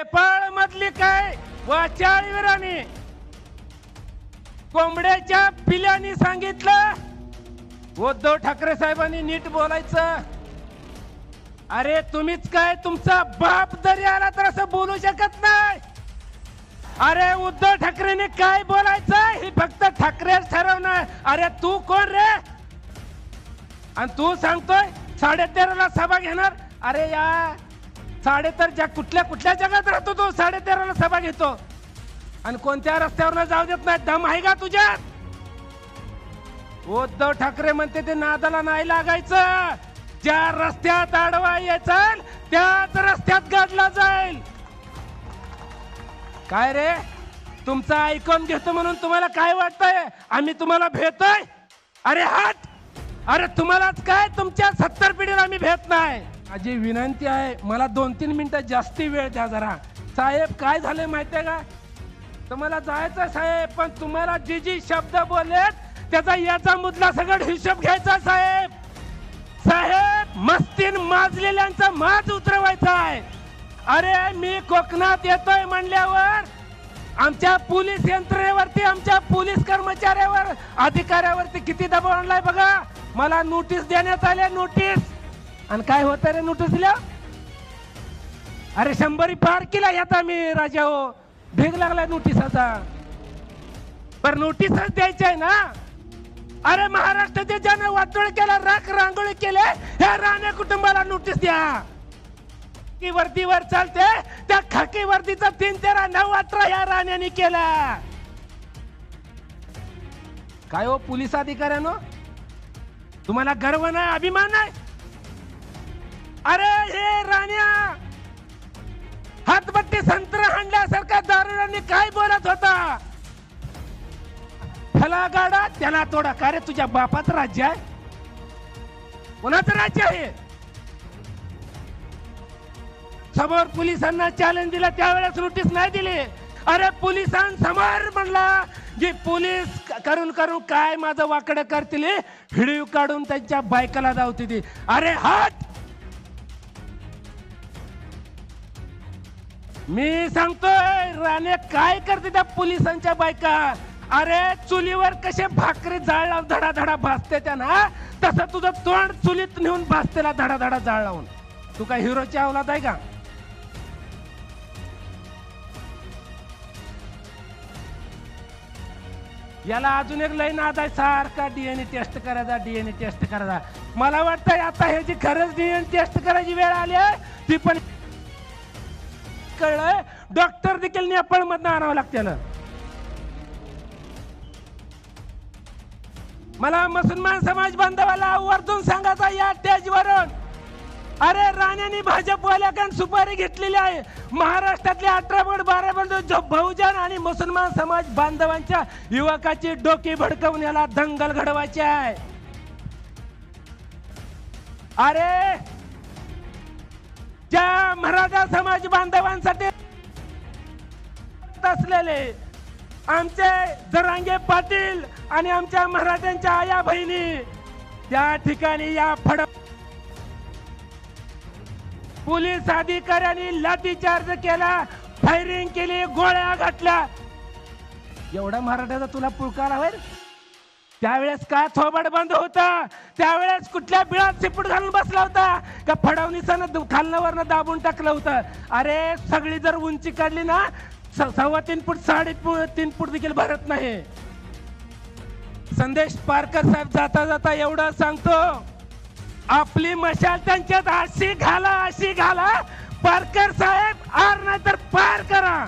नेपाळ मधली काय वाचाळवीरांनी कोंबड्याच्या पिल्यांनी सांगितलं उद्धव ठाकरे साहेबांनी नीट बोलायचं. अरे तुम्हीच काय तुमचा बाप जरी आला तर असं बोलू शकत नाही. अरे उद्धव ठाकरेने काय बोलायचं हे फक्त ठाकरेच ठरवणार. अरे तू कोण रे आणि तू सांगतोय 13:30ला सभा घेणार. अरे या 13:30 कुठल्या जगात राहतो तू? 13:30ला सभा घेतो आणि कोणत्या रस्त्यावर जाऊ देत नाही. दम आहे का तुझ्यात? उद्धव ठाकरे म्हणते ते नादाला नाही लागायचं. ज्या रस्त्यात आडवा यायचं त्याच रस्त्यात गाडला जाईल. काय रे तुमचं ऐकून घेतो म्हणून तुम्हाला काय वाटतंय आम्ही तुम्हाला भेटतोय? अरे हट. अरे तुम्हालाच काय तुमच्या 70 पिढीला आम्ही भेट नाही. माझी विनंती आहे मला 2-3 मिनिटं जास्ती वेळ द्या जरा. साहेब काय झालंय माहितीये का? तुम्हाला जायचं साहेब पण तुम्हाला जी शब्द बोललेत त्याचा याचा मुद्दा सगळं हिशोब घ्यायचा साहेब. साहेब मस्तीन माजलेल्यांचा माज उतरवायचा आहे. अरे मी कोकणात येतोय म्हणल्यावर आमच्या पोलीस यंत्रणेवरती आमच्या पोलीस कर्मचाऱ्यावर अधिकाऱ्यावरती किती दबाव आणलाय बघा. मला नोटीस देण्यात आल्या नोटीस. आणि काय होत रे नोटीस दिल्या? अरे 100 पार केला यात मी राजा हो भेग लागला नोटिसाचा. पर नोटीसच द्यायची आहे ना. अरे महाराष्ट्राचे ज्याने वाटोळ केला राख रांगोळी केले ह्या राणे कुटुंबाला नोटीस द्या. की वर्दीवर चालते त्या खाकी वर्दीचा 3-13-9-18 या राण्याने केला. काय हो पोलीस अधिकाऱ्यानो तुम्हाला गर्व नाही अभिमान नाही? अरे हे राण्या हातबट्टी संत्र हाणल्यासारखा दारुड्यांनी काय बोलत होता? त्याला गाडा त्याला तोडा. का रे तुझ्या बापाचं राज्य आहे? कोणाचं राज्य आहे? समोर पोलिसांना चॅलेंज दिला त्यावेळेस नोटीस नाही दिली. अरे पोलिसांसमोर म्हणला जी पोलीस करून काय माझं वाकडं करतील व्हिडिओ काढून त्यांच्या बायकाला धावते ती. अरे हट. मी सांगतोय राणे काय करते त्या पोलिसांच्या बायका. अरे चुलीवर कसे भाकरी जाळ धडाधडा भासते त्यांना तसं तुझं तोंड चुलीत नेऊन भासतेला धडाधडा जाळ लावून. तू काय हिरोच्या अवलाद आहे का? याला अजून एक लई नाद आहे सारखा डीएनए टेस्ट करायचा. मला वाटतंय आता ह्याची खरंच डीएनए टेस्ट करायची वेळ आली आहे. ती पण कळलंय डॉक्टर देखील नेपाळ मधनं आणावं लागतं. मला मुसलमान समाज बांधवाला वरतून सांगायचा या स्टेजवरून. अरे राण्याने भाजपवाल्याकडून सुपारी घेतलेली आहे. महाराष्ट्रातले 18-12 बहुजन आणि मुसलमान समाज बांधवांच्या युवकाची डोकी भडकवून याला दंगल घडवायची आहे. अरे ज्या मराठा समाज बांधवांसाठी असलेले आमचे जरांगे पाटील आणि आमच्या मराठ्यांच्या आया बहिणी त्या ठिकाणी या पोलीस अधिकाऱ्यांनी लाठीचार्ज केला, फायरिंग केली, गोळ्या घातल्या. एवढा मराठ्याचा तुला पुळकार हवाय? त्यावेळेस का थोबाड बंद होता? त्यावेळेस कुठल्या बिळात शिपूट घालून बसला होता का फडणवीसानं खालनावरनं दाबून टाकलं होतं? अरे सगळी जर उंची काढली ना 3.25 फूट 3.5 फूट देखील भरत नाही. संदेश पारकर साहेब जाता जाता एवढं सांगतो, आपली मशाल त्यांच्यात अशी घाला पारकर साहेब आर नाही तर पार करा.